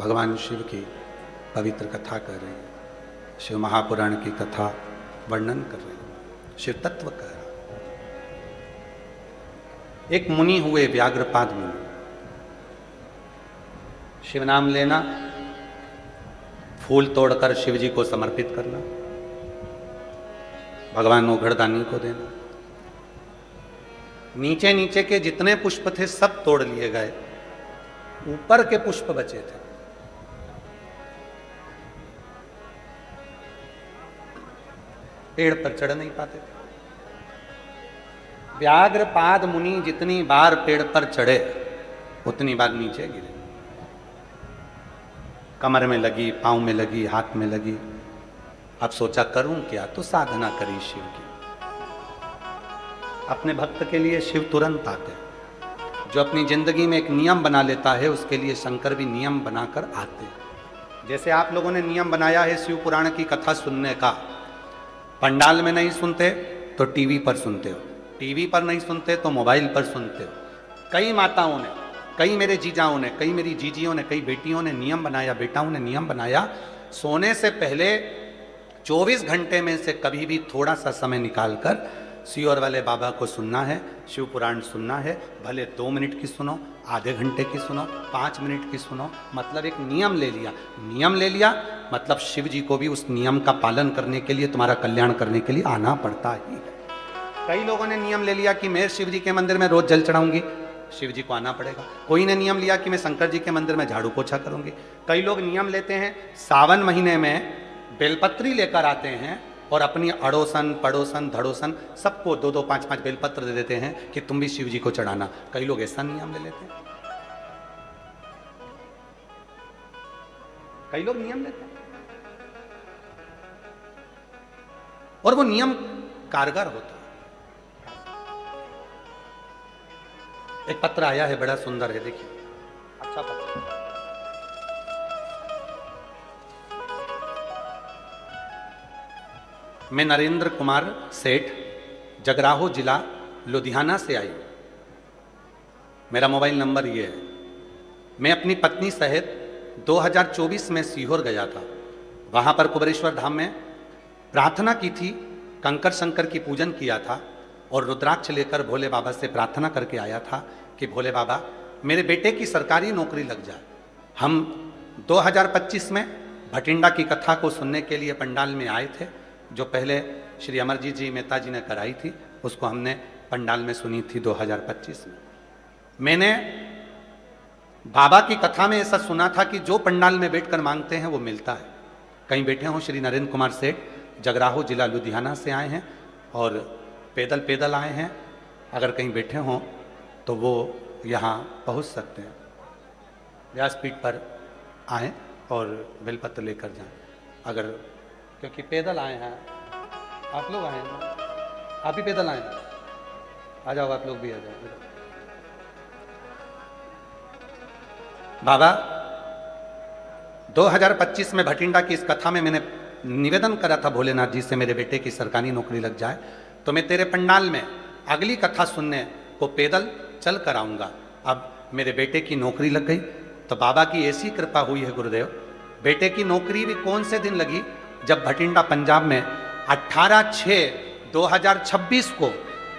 भगवान शिव की पवित्र कथा कर रहे हैं, शिव महापुराण की कथा वर्णन कर रहे हैं, शिव तत्व कह रहा। एक मुनि हुए व्याघ्रपाद मुनि। शिव नाम लेना, फूल तोड़कर शिव जी को समर्पित करना, भगवान ओघड़दानी को देना। नीचे नीचे के जितने पुष्प थे सब तोड़ लिए गए, ऊपर के पुष्प बचे थे। पेड़ पर चढ़ नहीं पाते थे। व्याघ्रपाद मुनि जितनी बार पेड़ पर चढ़े उतनी बार नीचे गिरे। कमर में लगी, पांव में लगी, हाथ में लगी। अब सोचा करूं क्या, तो साधना करी शिव की। अपने भक्त के लिए शिव तुरंत आते हैं। जो अपनी जिंदगी में एक नियम बना लेता है उसके लिए शंकर भी नियम बनाकर आते हैं। जैसे आप लोगों ने नियम बनाया है शिव पुराण की कथा सुनने का, पंडाल में नहीं सुनते तो टीवी पर सुनते हो, टीवी पर नहीं सुनते तो मोबाइल पर सुनते हो। कई माताओं ने, कई मेरे जीजाओं ने, कई मेरी जीजियों ने, कई बेटियों ने नियम बनाया, बेटाओं ने नियम बनाया, सोने से पहले 24 घंटे में से कभी भी थोड़ा सा समय निकालकर सियोर वाले बाबा को सुनना है, शिव पुराण सुनना है। भले 2 मिनट की सुनो, आधे घंटे की सुनो, 5 मिनट की सुनो, मतलब एक नियम ले लिया। नियम ले लिया मतलब शिव जी को भी उस नियम का पालन करने के लिए, तुम्हारा कल्याण करने के लिए आना पड़ता ही है। कई लोगों ने नियम ले लिया कि मैं शिव जी के मंदिर में रोज जल चढ़ाऊंगी, शिव जी को आना पड़ेगा। कोई ने नियम लिया कि मैं शंकर जी के मंदिर में झाड़ू पोछा करूंगी। कई लोग नियम लेते हैं, सावन महीने में बेलपत्री लेकर आते हैं और अपनी अड़ोसन पड़ोसन धड़ोसन सबको 2-2 5-5 बेलपत्र दे देते हैं कि तुम भी शिव जी को चढ़ाना। कई लोग ऐसा नियम ले लेते हैं, कई लोग नियम लेते हैं और वो नियम कारगर होता है। एक पत्र आया है, बड़ा सुंदर है, देखिए, अच्छा पत्र। मैं नरेंद्र कुमार सेठ, जगराहो जिला लुधियाना से आई। मेरा मोबाइल नंबर ये है। मैं अपनी पत्नी सहित 2024 में सीहोर गया था। वहां पर कुबेरेश्वर धाम में प्रार्थना की थी, कंकर शंकर की पूजन किया था और रुद्राक्ष लेकर भोले बाबा से प्रार्थना करके आया था कि भोले बाबा मेरे बेटे की सरकारी नौकरी लग जाए। हम 2025 में भटिंडा की कथा को सुनने के लिए पंडाल में आए थे, जो पहले श्री अमरजीत जी मेहता जी ने कराई थी, उसको हमने पंडाल में सुनी थी 2025 में। मैंने बाबा की कथा में ऐसा सुना था कि जो पंडाल में बैठकर मांगते हैं वो मिलता है। कहीं बैठे हों श्री नरेंद्र कुमार सेठ, जगराहो जिला लुधियाना से आए हैं और पैदल आए हैं। अगर कहीं बैठे हों तो वो यहाँ पहुँच सकते हैं, व्यासपीठ पर आएँ और बेलपत्र लेकर जाएं। अगर, क्योंकि पैदल आए हैं, आप लोग आए हैं, आप भी पैदल आए, आ जाओ, आप लोग भी आ जाओ। बाबा 2025 में भटिंडा की इस कथा में मैंने निवेदन करा था भोलेनाथ जी से मेरे बेटे की सरकारी नौकरी लग जाए, तो मैं तेरे पंडाल में अगली कथा सुनने को पैदल चल कर आऊँगा। अब मेरे बेटे की नौकरी लग गई, तो बाबा की ऐसी कृपा हुई है गुरुदेव, बेटे की नौकरी भी कौन से दिन लगी, जब भटिंडा पंजाब में 18/6/2026 को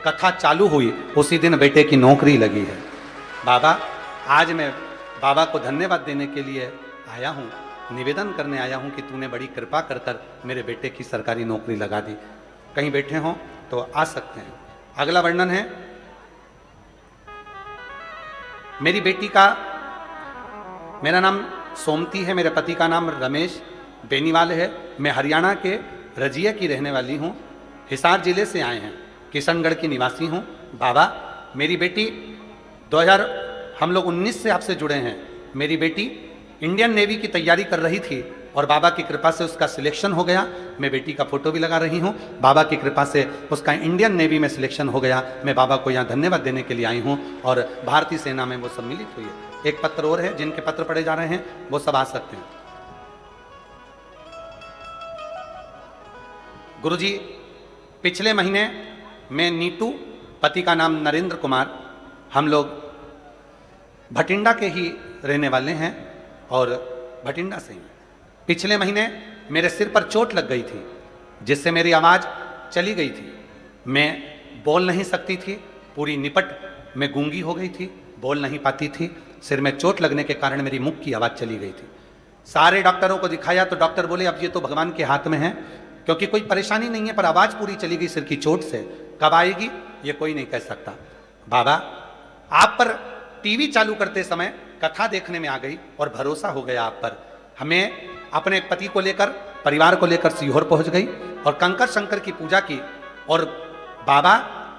कथा चालू हुई, उसी दिन बेटे की नौकरी लगी है। बाबा, आज मैं बाबा को धन्यवाद देने के लिए आया हूँ, निवेदन करने आया हूँ कि तूने बड़ी कृपा कर कर मेरे बेटे की सरकारी नौकरी लगा दी। कहीं बैठे हों तो आ सकते हैं। अगला वर्णन है, मेरी बेटी का, मेरा नाम सोमती है, मेरे पति का नाम रमेश बेनीवाल है। मैं हरियाणा के रजिया की रहने वाली हूँ, हिसार जिले से आए हैं, किशनगढ़ की निवासी हूँ। बाबा, मेरी बेटी 2019 से आपसे जुड़े हैं। मेरी बेटी इंडियन नेवी की तैयारी कर रही थी और बाबा की कृपा से उसका सिलेक्शन हो गया। मैं बेटी का फोटो भी लगा रही हूँ। बाबा की कृपा से उसका इंडियन नेवी में सिलेक्शन हो गया। मैं बाबा को यहाँ धन्यवाद देने के लिए आई हूँ और भारतीय सेना में वो सम्मिलित हुई है। एक पत्र और है, जिनके पत्र पढ़े जा रहे हैं वो सब आ सकते हैं। गुरुजी, पिछले महीने मैं नीटू, पति का नाम नरेंद्र कुमार, हम लोग भटिंडा के ही रहने वाले हैं और भटिंडा से ही। पिछले महीने मेरे सिर पर चोट लग गई थी, जिससे मेरी आवाज़ चली गई थी। मैं बोल नहीं सकती थी, पूरी निपट में गूंगी हो गई थी, बोल नहीं पाती थी। सिर में चोट लगने के कारण मेरी मुख की आवाज़ चली गई थी। सारे डॉक्टरों को दिखाया तो डॉक्टर बोले अब ये तो भगवान के हाथ में है, क्योंकि कोई परेशानी नहीं है, पर आवाज़ पूरी चली गई सिर की चोट से। कब आएगी ये कोई नहीं कह सकता। बाबा आप पर टीवी चालू करते समय कथा देखने में आ गई और भरोसा हो गया आप पर। हमें अपने पति को लेकर, परिवार को लेकर सीहोर पहुंच गई और कंकर शंकर की पूजा की, और बाबा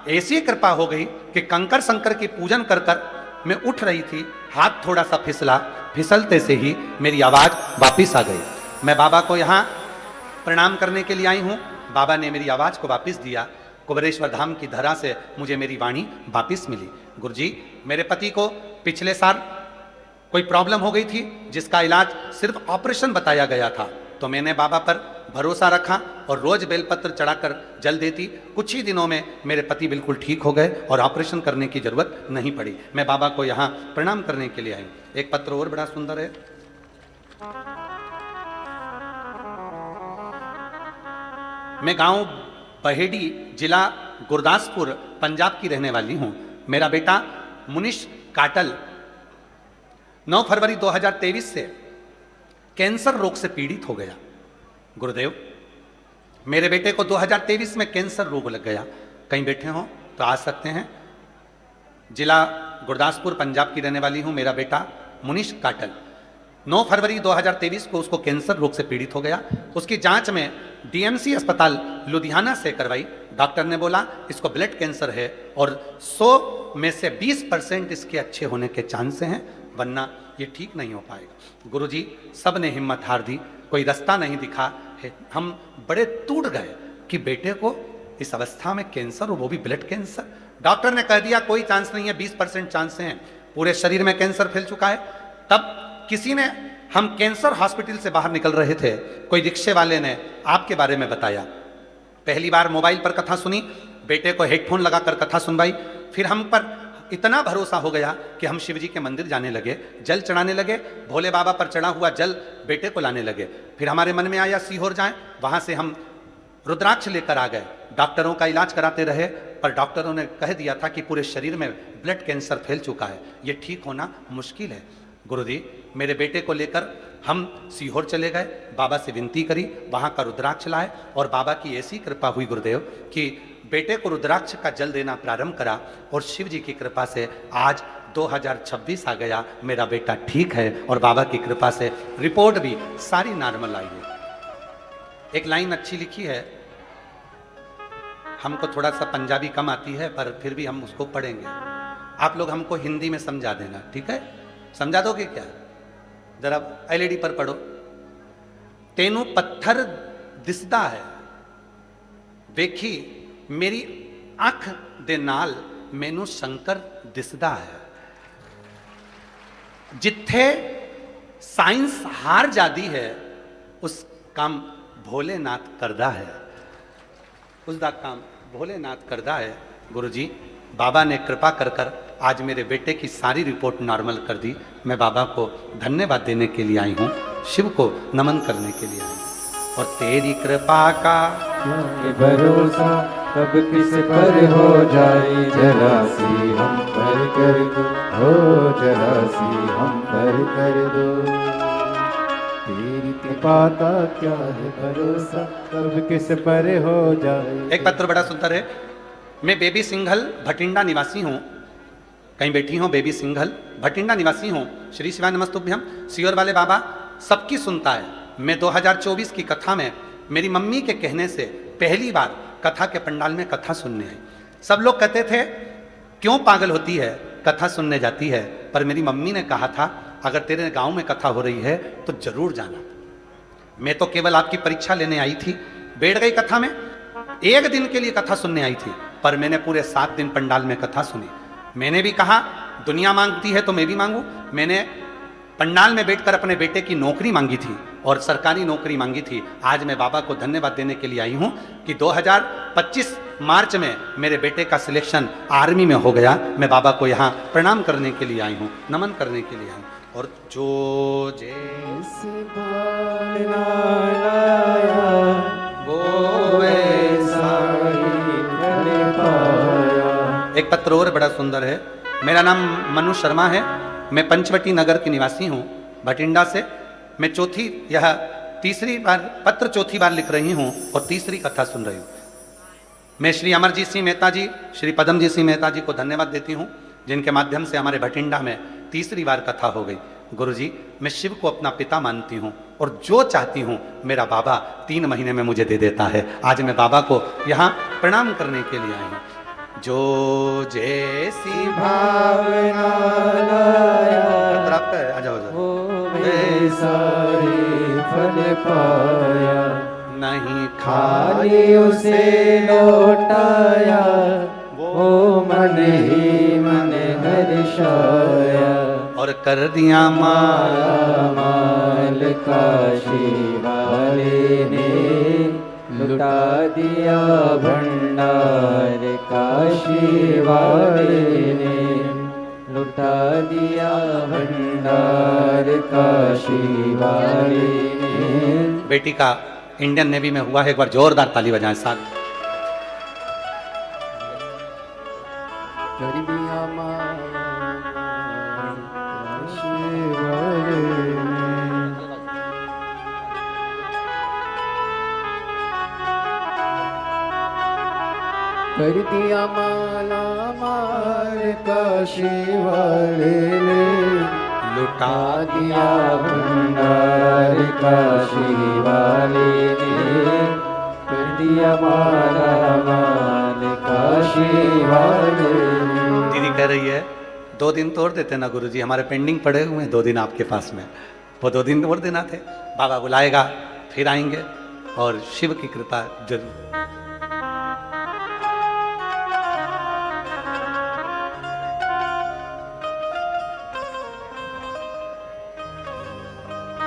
ऐसी कृपा हो गई कि कंकर शंकर की पूजन कर कर मैं उठ रही थी, हाथ थोड़ा सा फिसला, फिसलते से ही मेरी आवाज़ वापिस आ गई। मैं बाबा को यहाँ प्रणाम करने के लिए आई हूँ। बाबा ने मेरी आवाज़ को वापिस दिया। कुबेरेश्वर धाम की धरा से मुझे मेरी वाणी वापिस मिली। गुरुजी, मेरे पति को पिछले साल कोई प्रॉब्लम हो गई थी, जिसका इलाज सिर्फ ऑपरेशन बताया गया था, तो मैंने बाबा पर भरोसा रखा और रोज बेलपत्र चढ़ाकर जल देती। कुछ ही दिनों में मेरे पति बिल्कुल ठीक हो गए और ऑपरेशन करने की जरूरत नहीं पड़ी। मैं बाबा को यहाँ प्रणाम करने के लिए आई। एक पत्र और बड़ा सुंदर है। मैं गांव बहेड़ी, जिला गुरदासपुर, पंजाब की रहने वाली हूं। मेरा बेटा मुनीश काटल 9 फरवरी 2023 से कैंसर रोग से पीड़ित हो गया। गुरुदेव, मेरे बेटे को 2023 में कैंसर रोग लग गया। कहीं बैठे हो तो आ सकते हैं। जिला गुरदासपुर, पंजाब की रहने वाली हूं। मेरा बेटा मुनीश काटल 9 फरवरी 2023 को उसको कैंसर रोग से पीड़ित हो गया। उसकी जांच में डीएमसी अस्पताल लुधियाना से करवाई। डॉक्टर ने बोला इसको ब्लड कैंसर है और 100 में से 20% इसके अच्छे होने के चांस हैं, वरना ये ठीक नहीं हो पाएगा। गुरुजी, सब ने हिम्मत हार दी, कोई रास्ता नहीं दिखा है। हम बड़े टूट गए कि बेटे को इस अवस्था में कैंसर, और वो भी ब्लड कैंसर। डॉक्टर ने कह दिया कोई चांस नहीं है, 20% चांस हैं, पूरे शरीर में कैंसर फैल चुका है। तब किसी ने, हम कैंसर हॉस्पिटल से बाहर निकल रहे थे, कोई रिक्शे वाले ने आपके बारे में बताया। पहली बार मोबाइल पर कथा सुनी, बेटे को हेडफोन लगाकर कथा सुनवाई। फिर हम पर इतना भरोसा हो गया कि हम शिव जी के मंदिर जाने लगे, जल चढ़ाने लगे, भोले बाबा पर चढ़ा हुआ जल बेटे को लाने लगे। फिर हमारे मन में आया सीहोर जाएं, वहां से हम रुद्राक्ष लेकर आ गए। डॉक्टरों का इलाज कराते रहे, पर डॉक्टरों ने कह दिया था कि पूरे शरीर में ब्लड कैंसर फैल चुका है, ये ठीक होना मुश्किल है। गुरुजी, मेरे बेटे को लेकर हम सीहोर चले गए, बाबा से विनती करी, वहाँ का रुद्राक्ष लाए, और बाबा की ऐसी कृपा हुई गुरुदेव कि बेटे को रुद्राक्ष का जल देना प्रारंभ करा, और शिव जी की कृपा से आज 2026 आ गया, मेरा बेटा ठीक है, और बाबा की कृपा से रिपोर्ट भी सारी नॉर्मल आई है। एक लाइन अच्छी लिखी है, हमको थोड़ा सा पंजाबी कम आती है, पर फिर भी हम उसको पढ़ेंगे। आप लोग हमको हिंदी में समझा देना, ठीक है? समझा दोगे क्या? जरा एलईडी पर पढ़ो। तेनू पत्थर दिसदा है, वेखी मेरी अख दे नाल मैनू शंकर दिसदा है। जिथे साइंस हार जाती है, उस काम भोलेनाथ करदा है, उसका काम भोलेनाथ करदा है। गुरुजी, बाबा ने कृपा कर कर आज मेरे बेटे की सारी रिपोर्ट नॉर्मल कर दी। मैं बाबा को धन्यवाद देने के लिए आई हूँ, शिव को नमन करने के लिए आई हूँ। और तेरी कृपा का भरोसा कब किस पर हो जाए, जरा सी हम पर कर दो, हो जरा सी हम पर कर दो। तेरी कृपा का क्या है भरोसा, कब किस पर हो जाए। एक पत्र बड़ा सुंदर है। मैं बेबी सिंघल भटिंडा निवासी हूँ। कहीं बैठी हूँ, बेबी सिंघल भटिंडा निवासी हूँ। श्री शिवाय नमस्तुभ्यम। सीहोर वाले बाबा सबकी सुनता है। मैं 2024 की कथा में मेरी मम्मी के कहने से पहली बार कथा के पंडाल में कथा सुनने आई। सब लोग कहते थे क्यों पागल होती है, कथा सुनने जाती है, पर मेरी मम्मी ने कहा था अगर तेरे गांव में कथा हो रही है तो जरूर जाना। मैं तो केवल आपकी परीक्षा लेने आई थी, बैठ गई कथा में। एक दिन के लिए कथा सुनने आई थी, पर मैंने पूरे 7 दिन पंडाल में कथा सुनी। मैंने भी कहा दुनिया मांगती है तो मैं भी मांगू। मैंने पंडाल में बैठकर अपने बेटे की नौकरी मांगी थी और सरकारी नौकरी मांगी थी। आज मैं बाबा को धन्यवाद देने के लिए आई हूँ कि 2025 मार्च में मेरे बेटे का सिलेक्शन आर्मी में हो गया। मैं बाबा को यहाँ प्रणाम करने के लिए आई हूँ, नमन करने के लिए आई हूँ। और जो जे भावना लाया वो वैसा ही फल पाया। एक पत्र और बड़ा सुंदर है। मेरा नाम मनु शर्मा है, मैं पंचवटी नगर की निवासी हूँ, भटिंडा से। मैं तीसरी बार पत्र चौथी बार लिख रही हूँ और तीसरी कथा सुन रही हूँ। मैं श्री अमरजीत सिंह मेहता जी, श्री पदमजीत सिंह मेहता जी को धन्यवाद देती हूँ, जिनके माध्यम से हमारे भटिंडा में तीसरी बार कथा हो गई। गुरुजी, मैं शिव को अपना पिता मानती हूँ और जो चाहती हूँ मेरा बाबा 3 महीने में मुझे दे देता है। आज मैं बाबा को यहाँ प्रणाम करने के लिए आई हूँ। जो जैसी भावना लाया आ जाओ वो वैसा ही फल पाया। नहीं खाली उसे लौटाया वो मन ही मन हर्षाया। और कर दिया माला माल काशी वाले ने लुटा दिया भंडार काशी वाले ने लुटा दिया भंडार काशी वाले ने। बेटी का इंडियन नेवी में हुआ है, एक बार जोरदार ताली बजाएं साथ। कर दिया माला काशी वाले ने। कर दिया माला माल काशी वाले ने लुटा दिया भंडार काशी वाले ने। कर दिया माला माल काशी वाले ने। दीदी कह रही है 2 दिन तोड़ देते ना गुरुजी, हमारे पेंडिंग पड़े हुए हैं 2 दिन आपके पास में, वो 2 दिन और देना थे। बाबा बुलाएगा फिर आएंगे और शिव की कृपा जरूर।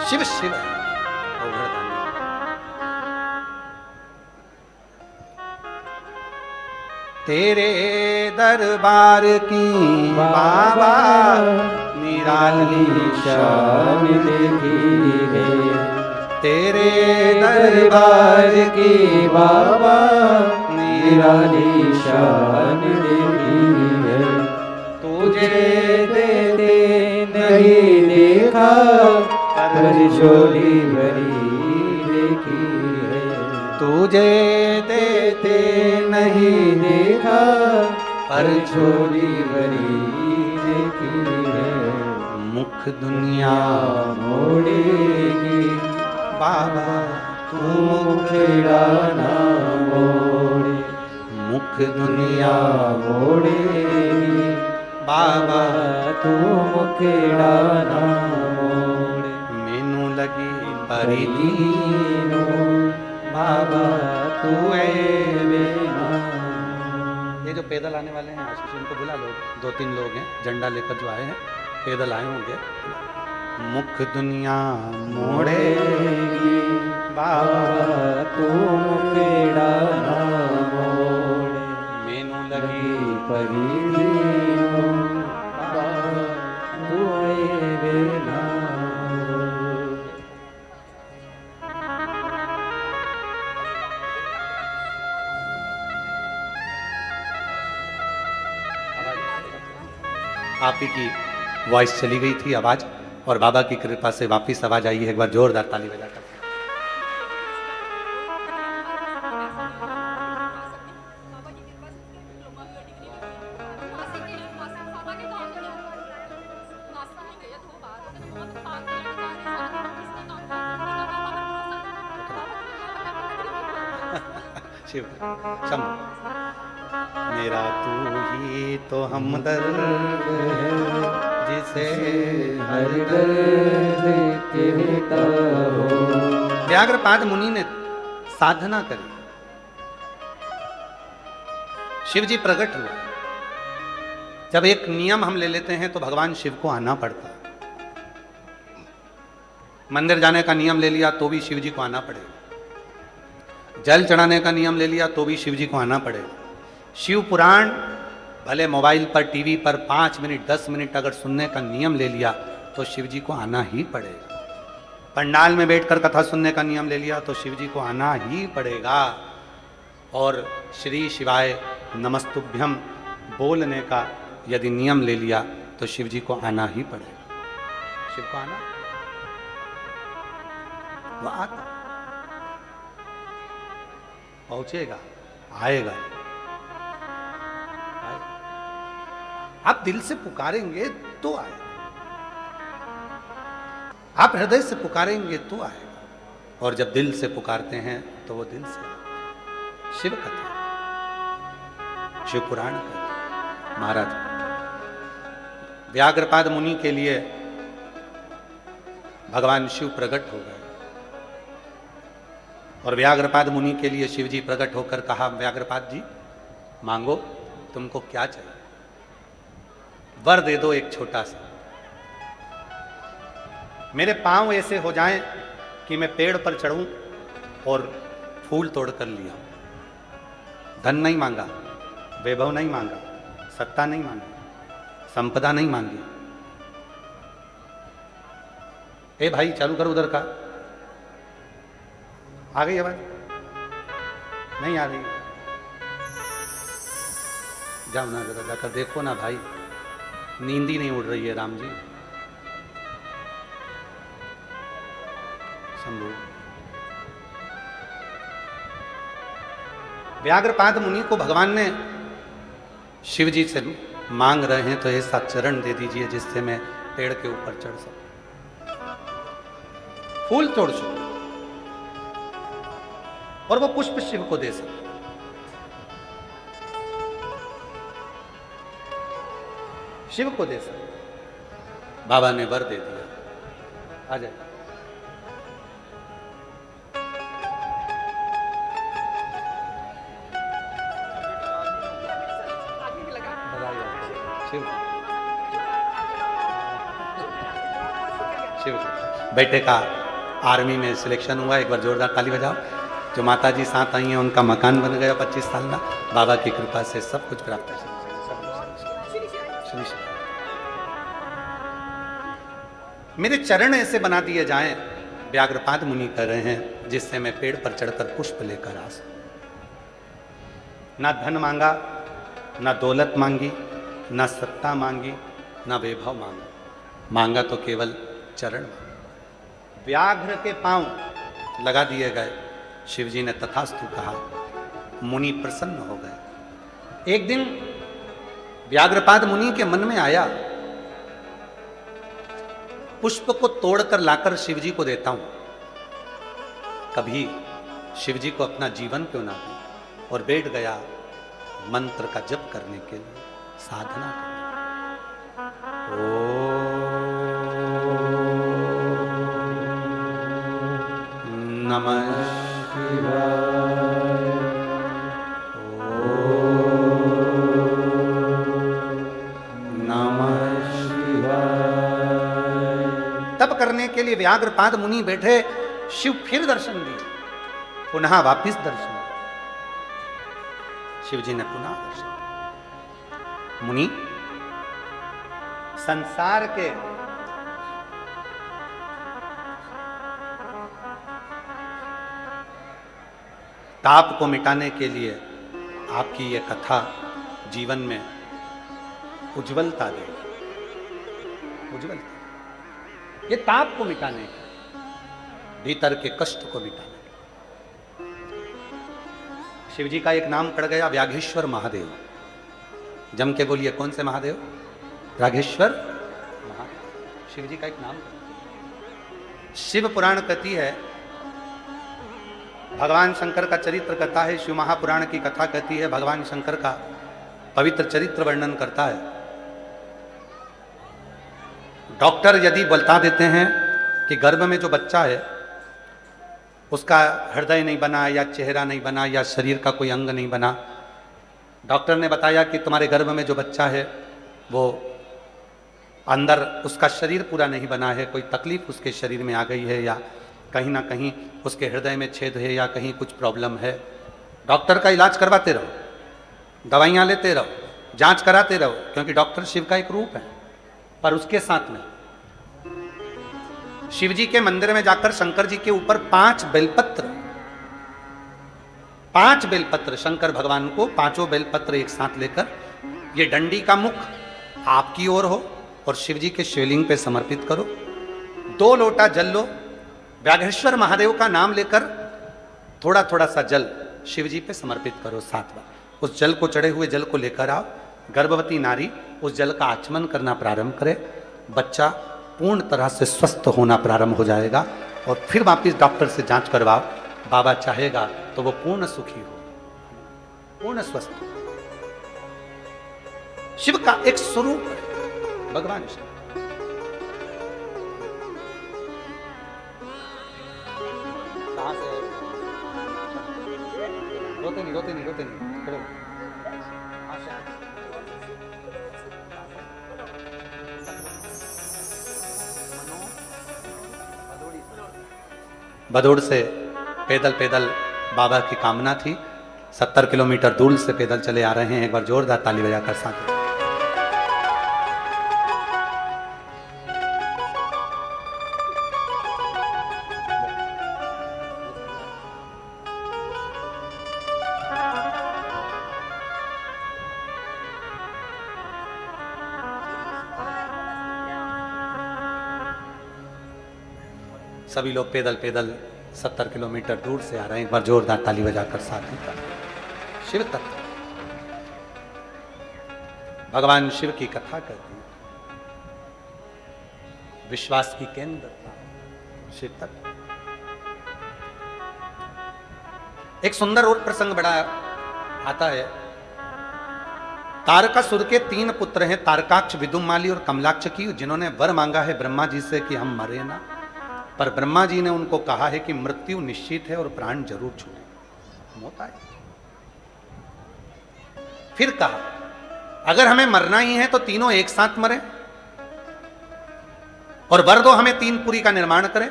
शिव शिव तेरे दरबार की बाबा निराली शान देखी है। तेरे दरबार की बाबा निराली शान देखी है। तुझे देते नहीं देखा पर झोली भरी देखी है। तुझे देते नहीं देखा पर झोली भरी देखी है। मुख दुनिया मोड़ेगी बाबा तू मुखेड़ा ना मोड़े। मुख दुनिया मोड़ेगी बाबा तू मुखेड़ा ना मोड़े। मैनू लगी परी दीनो बाबा तू ये जो पैदल आने वाले हैं आशीष, इनको बुला लो, 2-3 लोग हैं झंडा लेकर जो आए हैं, पैदल आए होंगे। मुख दुनिया मोड़ेगी बाबा तू मुखेड़ा ना मोड़े। मैनू लगी परी दीनो बाबा तू ना। आप ही की वॉइस चली गई थी आवाज, और बाबा की कृपा से वापस आवाज आई है। एक बार जोरदार ताली बजाकर। शिव शंभु। मेरा तू ही तो हमदर्द जिसे हर दर्द कहता हो। व्याघ्रपाद मुनि ने साधना करी, शिव जी प्रकट हुए। जब एक नियम हम ले लेते हैं तो भगवान शिव को आना पड़ता है। मंदिर जाने का नियम ले लिया तो भी शिव जी को आना पड़ेगा। जल चढ़ाने का नियम ले लिया तो भी शिव जी को आना पड़ेगा। शिव पुराण भले मोबाइल पर टीवी पर 5 मिनट 10 मिनट अगर सुनने का नियम ले लिया तो शिव जी को आना ही पड़ेगा। पंडाल में बैठकर कथा सुनने का नियम ले लिया तो शिव जी को आना ही पड़ेगा। और श्री शिवाय नमस्तुभ्यम बोलने का यदि नियम ले लिया तो शिव जी को आना ही पड़ेगा। शिव को आना, वो आता, पहुंचेगा, आएगा। आप दिल से पुकारेंगे तो आएगा, आप हृदय से पुकारेंगे तो आएगा। और जब दिल से पुकारते हैं तो वो दिल से आएगा। शिव कथा, शिव पुराण कथा। महाराज व्याघ्रपाद मुनि के लिए भगवान शिव प्रकट हो गए और व्याघ्रपाद मुनि के लिए शिव जी प्रकट होकर कहा, व्याघ्रपाद जी मांगो, तुमको क्या चाहिए, वर दे दो एक छोटा सा। मेरे पांव ऐसे हो जाएं कि मैं पेड़ पर चढ़ूं और फूल तोड़ कर लिया। धन नहीं मांगा, वैभव नहीं मांगा, सत्ता नहीं मांगी, संपदा नहीं मांगी। ए भाई चालू कर उधर का। आ गई आवाज? नहीं आ रही? जाओ ना जरा जाकर देखो ना भाई, नींद ही नहीं उड़ रही है राम जी। शंभू व्याघ्रपाद मुनि को भगवान ने शिव जी से मांग रहे हैं तो ऐसा चरण दे दीजिए जिससे मैं पेड़ के ऊपर चढ़ सकूं, फूल तोड़ सकूं और वो पुष्प शिव को दे सकूं। शिव को दे सकूं। बाबा ने वर दे दिया। आ जाए। शिव शिव बेटे का आर्मी में सिलेक्शन हुआ, एक बार जोरदार ताली बजाओ। जो माता जी साथ आई हैं उनका मकान बन गया 25 साल में। बाबा की कृपा से सब कुछ प्राप्त है। मेरे चरण ऐसे बना दिए जाएं, व्याघ्रपाद मुनि कर रहे हैं, जिससे मैं पेड़ पर चढ़कर पुष्प लेकर आ सकूं। ना धन मांगा, ना दौलत मांगी, ना सत्ता मांगी, ना वैभव मांगा, मांगा तो केवल चरण मांगा। व्याघ्र के पांव लगा दिए गए। शिव जी ने तथास्तु कहा, मुनि प्रसन्न हो गए। एक दिन व्याघ्रपाद मुनि के मन में आया, पुष्प को तोड़कर लाकर शिव जी को देता हूं, कभी शिव जी को अपना जीवन क्यों ना दूं। और बैठ गया मंत्र का जप करने के लिए, साधना करने। ओम नमः शिवाय, नमः शिवाय। तप करने के लिए व्याघ्रपाद मुनि बैठे। शिव फिर दर्शन दिए, पुनः वापिस दर्शन। शिव जी ने पुनः दर्शन। मुनि, संसार के ताप को मिटाने के लिए आपकी ये कथा जीवन में उज्जवलता दे, उज्जवलता। ये ताप को मिटाने का, भीतर के कष्ट को मिटाने का। शिव जी का एक नाम पड़ गया, व्याघेश्वर महादेव। जम के बोलिए, कौन से महादेव? व्याघेश्वर महादेव। शिव जी का एक नाम। शिव पुराण कहती है, भगवान शंकर का चरित्र कहता है, शिव महापुराण की कथा कहती है, भगवान शंकर का पवित्र चरित्र वर्णन करता है। डॉक्टर यदि बता देते हैं कि गर्भ में जो बच्चा है उसका हृदय नहीं बना, या चेहरा नहीं बना, या शरीर का कोई अंग नहीं बना, डॉक्टर ने बताया कि तुम्हारे गर्भ में जो बच्चा है वो अंदर उसका शरीर पूरा नहीं बना है, कोई तकलीफ उसके शरीर में आ गई है, या कहीं ना कहीं उसके हृदय में छेद है, या कहीं कुछ प्रॉब्लम है। डॉक्टर का इलाज करवाते रहो, दवाइयाँ लेते रहो, जांच कराते रहो, क्योंकि डॉक्टर शिव का एक रूप है। पर उसके साथ में शिव जी के मंदिर में जाकर शंकर जी के ऊपर 5 बेलपत्र शंकर भगवान को 5 बेलपत्र एक साथ लेकर, ये डंडी का मुख आपकी ओर हो और शिव जी के शिवलिंग पे समर्पित करो। 2 लोटा जल लो, व्याघ्रेश्वर महादेव का नाम लेकर थोड़ा थोड़ा सा जल शिव जी पे समर्पित करो 7 बार। उस जल को, चढ़े हुए जल को लेकर आओ। गर्भवती नारी उस जल का आचमन करना प्रारंभ करे, बच्चा पूर्ण तरह से स्वस्थ होना प्रारंभ हो जाएगा और फिर वापिस डॉक्टर से जांच करवाओ। बाबा चाहेगा तो वो पूर्ण सुखी हो, पूर्ण स्वस्थ हो। शिव का एक स्वरूप है भगवान शिव। कहां से? रोते नहीं खड़े हो। भदोड़ से पैदल बाबा की कामना थी। 70 किलोमीटर दूर से पैदल चले आ रहे हैं। एक बार जोरदार ताली बजाकर साथ। सभी लोग पैदल 70 किलोमीटर दूर से आ रहे हैं। एक बार जोरदार ताली बजाकर साथ में। शिव तत्व, भगवान शिव की कथा करती है, विश्वास की केंद्रता शिव तत्व। एक सुंदर और प्रसंग बड़ा आता है। तारकासुर के 3 पुत्र हैं, तारकाक्ष, विदुमाली और कमलाक्षकी, जिन्होंने वर मांगा है ब्रह्मा जी से कि हम मरे ना। पर ब्रह्मा जी ने उनको कहा है कि मृत्यु निश्चित है और प्राण जरूर छूटे, मौत आए। फिर कहा अगर हमें मरना ही है तो तीनों एक साथ मरे और वर दो हमें 3 पुरी का निर्माण करें।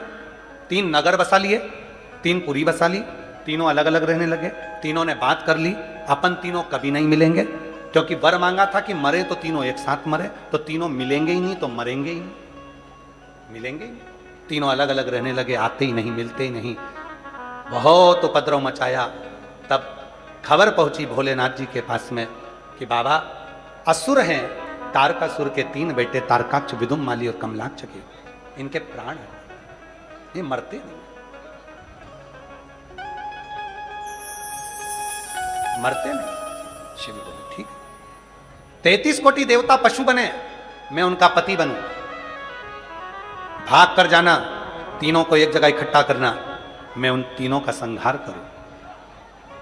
3 नगर बसा लिए, 3 पुरी बसा ली, तीनों अलग अलग रहने लगे। तीनों ने बात कर ली, अपन तीनों कभी नहीं मिलेंगे, क्योंकि वर मांगा था कि मरे तो तीनों एक साथ मरे, तो तीनों मिलेंगे ही नहीं तो मरेंगे ही नहीं, मिलेंगे ही नहीं। तीनों अलग अलग रहने लगे, आते ही नहीं, मिलते ही नहीं। बहुत उपद्रव मचाया। तब खबर पहुंची भोलेनाथ जी के पास में कि बाबा असुर हैं, तारकासुर के 3 बेटे तारकाक्ष, विदुमाली और कमलाक्षकी, इनके प्राण हैं, ये मरते नहीं, मरते नहीं। शिव बोले ठीक, 33 कोटि देवता पशु बने, मैं उनका पति बनूं, भाग कर जाना, तीनों को एक जगह इकट्ठा करना, मैं उन तीनों का संहार करूं।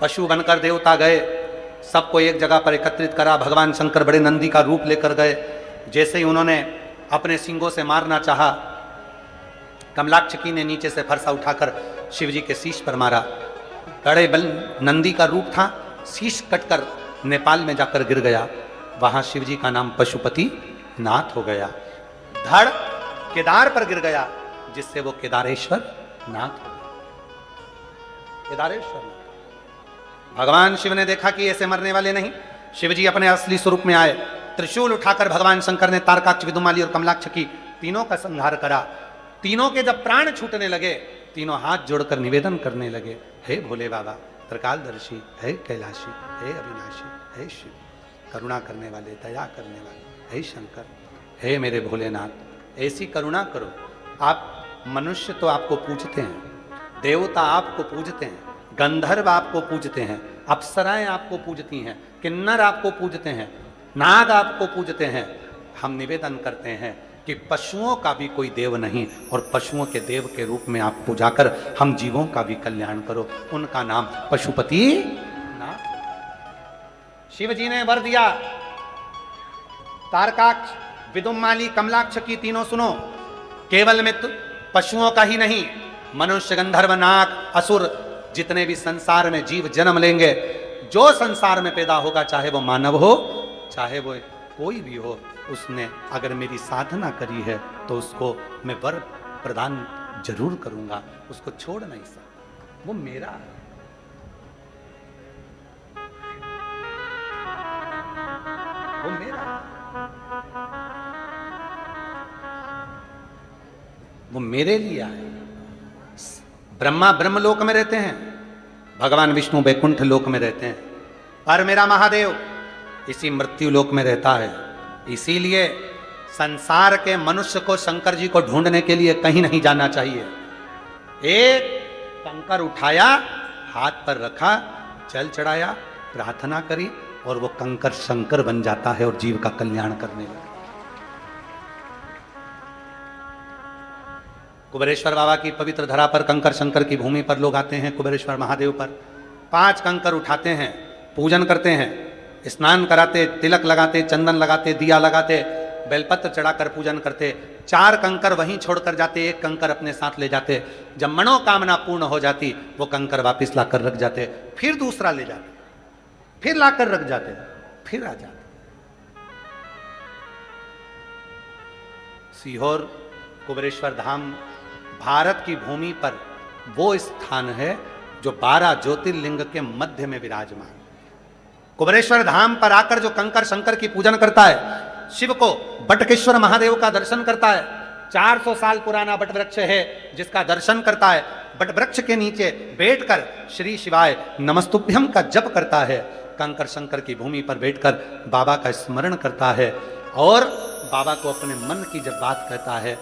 पशु बनकर देवता गए, सबको एक जगह पर एकत्रित करा। भगवान शंकर बड़े नंदी का रूप लेकर गए। जैसे ही उन्होंने अपने सिंगों से मारना चाहा, कमलाक्षकी ने नीचे से फरसा उठाकर शिव जी के शीश पर मारा। बड़े बल नंदी का रूप था, शीश कटकर नेपाल में जाकर गिर गया। वहां शिव जी का नाम पशुपति नाथ हो गया। धड़ केदार पर गिर गया, जिससे वो केदारेश्वर नाथ हो गया। केदारेश्वर नाथ। भगवान शिव ने देखा कि ऐसे मरने वाले नहीं। शिव जी अपने असली स्वरूप में आए। त्रिशूल उठाकर भगवान शंकर ने तारकाक्ष, विदुमाली और कमलाक्षकी तीनों का संहार करा। तीनों के जब प्राण छूटने लगे, तीनों हाथ जोड़कर निवेदन करने लगे, हे भोले बाबा, त्रिकालदर्शी, हे कैलाशी, हे अविनाशी, हे शिव, करुणा करने वाले, दया करने वाले, हे शंकर, हे मेरे भोलेनाथ, ऐसी करुणा करो। आप मनुष्य तो आपको पूजते हैं, देवता आपको पूजते हैं, गंधर्व आपको पूजते हैं, अप्सराएं आपको पूजती हैं, किन्नर आपको पूजते हैं, नाग आपको पूजते हैं। हम निवेदन करते हैं कि पशुओं का भी कोई देव नहीं, और पशुओं के देव के रूप में आप पूजा कर हम जीवों का भी कल्याण करो। उनका नाम पशुपति नाथ। शिव जी ने वर दिया, तारकाक्ष, विदुमाली, कमलाक्षकी तीनों सुनो, केवल में पशुओं का ही नहीं, मनुष्य, गंधर्व, नाग, असुर, जितने भी संसार में जीव जन्म लेंगे, जो संसार में पैदा होगा, चाहे वो मानव हो, चाहे वो कोई भी हो, उसने अगर मेरी साधना करी है तो उसको मैं वर प्रदान जरूर करूंगा, उसको छोड़ नहीं सकता, वो मेरा है। वो मेरा। वो मेरे लिए आए। ब्रह्मा ब्रह्मलोक में रहते हैं, भगवान विष्णु वैकुंठ लोक में रहते हैं, और मेरा महादेव इसी मृत्यु लोक में रहता है। इसीलिए संसार के मनुष्य को शंकर जी को ढूंढने के लिए कहीं नहीं जाना चाहिए। एक कंकर उठाया, हाथ पर रखा, जल चढ़ाया, प्रार्थना करी, और वो कंकर शंकर बन जाता है और जीव का कल्याण करने लगा। कुबेरेश्वर बाबा की पवित्र धरा पर, कंकर शंकर की भूमि पर लोग आते हैं। कुबेरेश्वर महादेव पर 5 कंकर उठाते हैं, पूजन करते हैं, स्नान कराते, तिलक लगाते, चंदन लगाते, दिया लगाते, बेलपत्र चढ़ाकर पूजन करते। 4 कंकर वहीं छोड़कर जाते, 1 कंकर अपने साथ ले जाते। जब मनोकामना पूर्ण हो जाती, वो कंकर वापस लाकर रख जाते, फिर दूसरा ले जाते, फिर लाकर रख जाते, फिर आ जाते। सीहोर कुबेरेश्वर धाम भारत की भूमि पर वो स्थान है जो 12 ज्योतिर्लिंग के मध्य में विराजमान। कुबेरेश्वर धाम पर आकर जो कंकर शंकर की पूजन करता है, शिव को बटकेश्वर महादेव का दर्शन करता है, 400 साल पुराना बट वृक्ष है जिसका दर्शन करता है, बट वृक्ष के नीचे बैठकर श्री शिवाय नमस्तुभ्यम का जप करता है, कंकर शंकर की भूमि पर बैठकर बाबा का स्मरण करता है, और बाबा को अपने मन की जब बात कहता है,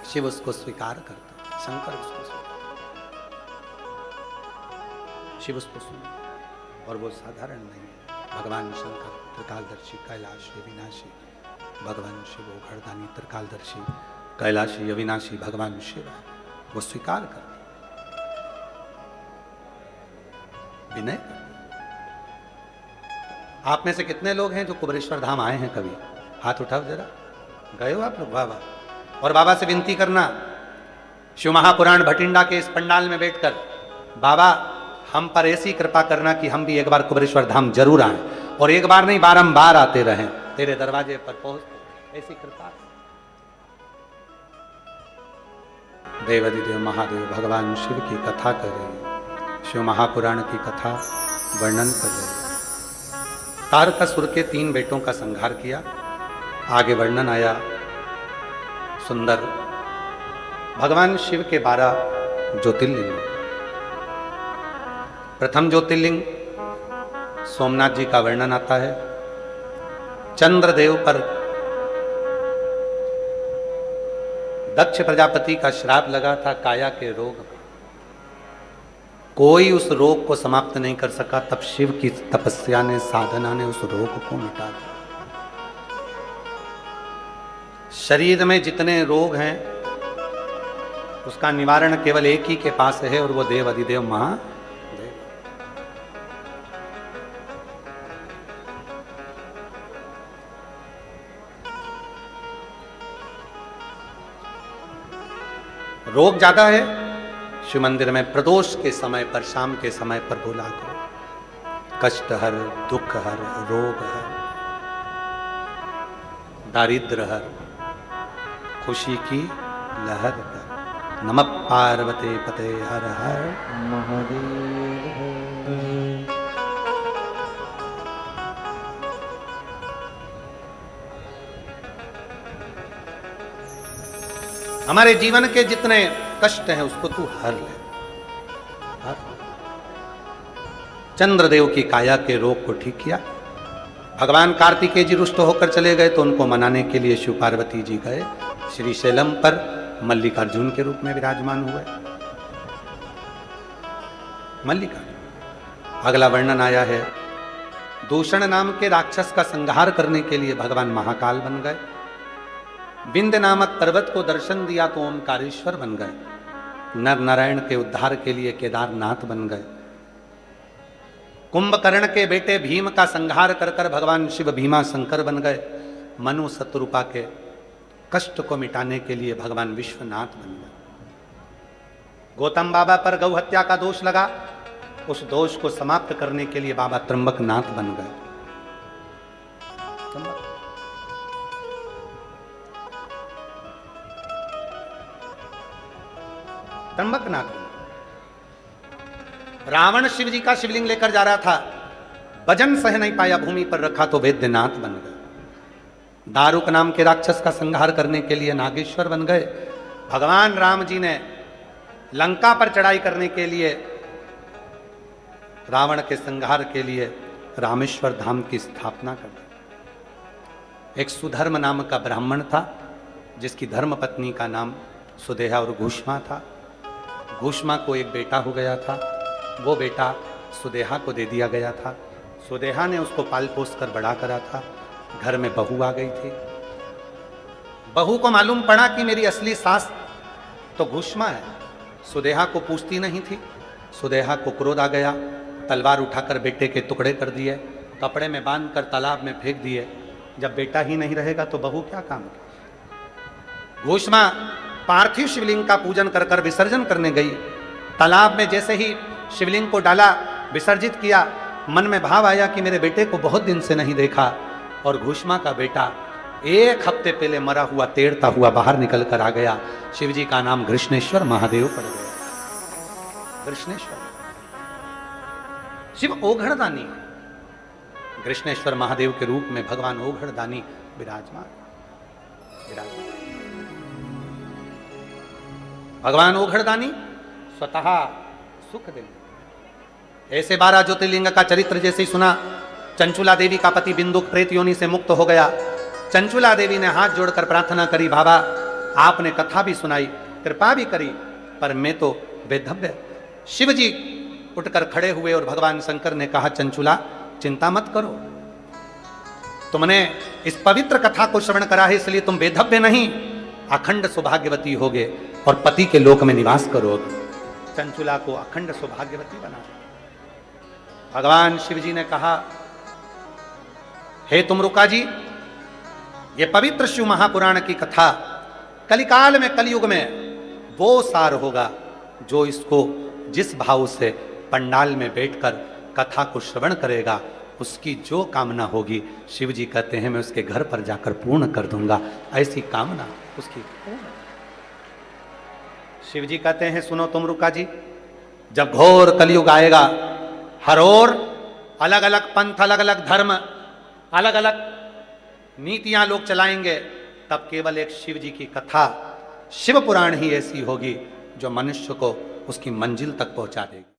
शिव उसको स्वीकार करता है, शंकर उसको स्वीकार, शिव उसको सुन। और वो साधारण नहीं है, भगवान शंकर त्रिकालदर्शी कैलाशी अविनाशी, भगवान शिव घरदानी त्रिकालदर्शी कैलाशी अविनाशी भगवान शिव है, वो स्वीकार करते, विनय। आप में से कितने लोग हैं जो कुबेरेश्वर धाम आए हैं कभी? हाथ उठाओ जरा। गए हो आप लोग? बाबा। और बाबा से विनती करना, शिव महापुराण भटिंडा के इस पंडाल में बैठकर, बाबा हम पर ऐसी कृपा करना कि हम भी एक बार कुबेरेश्वर धाम जरूर आए, और एक बार नहीं बारंबार आते रहें, तेरे दरवाजे पर पहुंचते, ऐसी कृपा। देवाधिदेव महादेव भगवान शिव की कथा कर रहे, शिव महापुराण की कथा वर्णन कर रहे। तारकासुर के 3 बेटों का संहार किया। आगे वर्णन आया सुंदर भगवान शिव के 12 ज्योतिर्लिंग। प्रथम ज्योतिर्लिंग सोमनाथ जी का वर्णन आता है। चंद्रदेव पर दक्ष प्रजापति का श्राप लगा था काया के रोग, कोई उस रोग को समाप्त नहीं कर सका, तब शिव की तपस्या ने, साधना ने उस रोग को मिटा दिया। शरीर में जितने रोग हैं उसका निवारण केवल एक ही के पास है, और वो देव अधिदेव महादेव। रोग ज्यादा है, शिव मंदिर में प्रदोष के समय पर, शाम के समय पर बोला करो, कष्ट हर, दुख हर, रोग हर, दारिद्र हर, खुशी की लहर कर। नमः पार्वती पते हर हर महादेव। हमारे जीवन के जितने कष्ट हैं उसको तू हर ले, हर। चंद्रदेव की काया के रोग को ठीक किया। भगवान कार्तिकेय जी रुष्ट होकर चले गए तो उनको मनाने के लिए शिव पार्वती जी गए श्रीशैलम पर, मल्लिकार्जुन के रूप में विराजमान हुए। मल्लिकार्जुन। अगला वर्णन आया है, दूषण नाम के राक्षस का संहार करने के लिए भगवान महाकाल बन गए। विंध्य नामक पर्वत को दर्शन दिया तो ओंकारेश्वर बन गए। नर नारायण के उद्धार के लिए केदारनाथ बन गए। कुंभकर्ण के बेटे भीम का संहार कर कर भगवान शिव भीमा शंकर बन गए। मनु शत्रुपा के कष्ट को मिटाने के लिए भगवान विश्वनाथ बन गए। गौतम बाबा पर गौ हत्या का दोष लगा, उस दोष को समाप्त करने के लिए बाबा त्र्यंबकनाथ बन गए। त्र्यंबकनाथ। रावण शिव जी का शिवलिंग लेकर जा रहा था, वजन सह नहीं पाया, भूमि पर रखा तो वैद्यनाथ बन गए। दारुक नाम के राक्षस का संहार करने के लिए नागेश्वर बन गए। भगवान राम जी ने लंका पर चढ़ाई करने के लिए, रावण के संहार के लिए रामेश्वर धाम की स्थापना कर दी। एक सुधर्म नाम का ब्राह्मण था, जिसकी धर्म पत्नी का नाम सुदेहा और घूष्मा था। घूष्मा को एक बेटा हो गया था, वो बेटा सुदेहा को दे दिया गया था। सुदेहा ने उसको पाल पोस कर बड़ा करा था। घर में बहू आ गई थी। बहू को मालूम पड़ा कि मेरी असली सास तो घूष्मा है। सुदेहा को पूछती नहीं थी। सुदेहा को क्रोध आ गया, तलवार उठाकर बेटे के टुकड़े कर दिए, कपड़े में बांधकर तालाब में फेंक दिए। जब बेटा ही नहीं रहेगा तो बहू क्या काम की। घूष्मा पार्थिव शिवलिंग का पूजन कर कर विसर्जन करने गई। तालाब में जैसे ही शिवलिंग को डाला, विसर्जित किया, मन में भाव आया कि मेरे बेटे को बहुत दिन से नहीं देखा। और घूष्मा का बेटा 1 हफ्ते पहले मरा हुआ तैरता हुआ बाहर निकल कर आ गया। शिवजी का नाम घृष्णेश्वर महादेव पड़ गया। घृष्णेश्वर शिव ओघड़दानी है। घृष्णेश्वर महादेव के रूप में भगवान ओघड़दानी विराजमान। भगवान ओघड़दानी स्वतः सुख देंगे। ऐसे 12 ज्योतिर्लिंग का चरित्र जैसे ही सुना, चंचुला देवी का पति बिंदुक प्रेत योनि से मुक्त हो गया। चंचुला देवी ने हाथ जोड़कर प्रार्थना करी, बाबा आपने कथा भी सुनाई, कृपा भी करी, पर मैं तो बेधव्य। शिवजी उठकर खड़े हुए और भगवान शंकर ने कहा, चंचुला चिंता मत करो, तुमने इस पवित्र कथा को श्रवण करा है, इसलिए तुम बेधव्य नहीं, अखंड सौभाग्यवती होगे और पति के लोक में निवास करोगे। चंचुला को अखंड सौभाग्यवती बना। भगवान शिवजी ने कहा, हे तुमरुका जी, ये पवित्र शिव महापुराण की कथा कलिकाल में, कलयुग में वो सार होगा जो इसको जिस भाव से पंडाल में बैठकर कथा को श्रवण करेगा, उसकी जो कामना होगी, शिव जी कहते हैं मैं उसके घर पर जाकर पूर्ण कर दूंगा। ऐसी कामना उसकी पूर्ण। शिव जी कहते हैं, सुनो तुमरुका जी, जब घोर कलयुग आएगा, हर ओर अलग अलग पंथ, अलग अलग धर्म, अलग अलग नीतियां लोग चलाएंगे, तब केवल एक शिव जी की कथा, शिव पुराण ही ऐसी होगी जो मनुष्य को उसकी मंजिल तक पहुंचा देगी।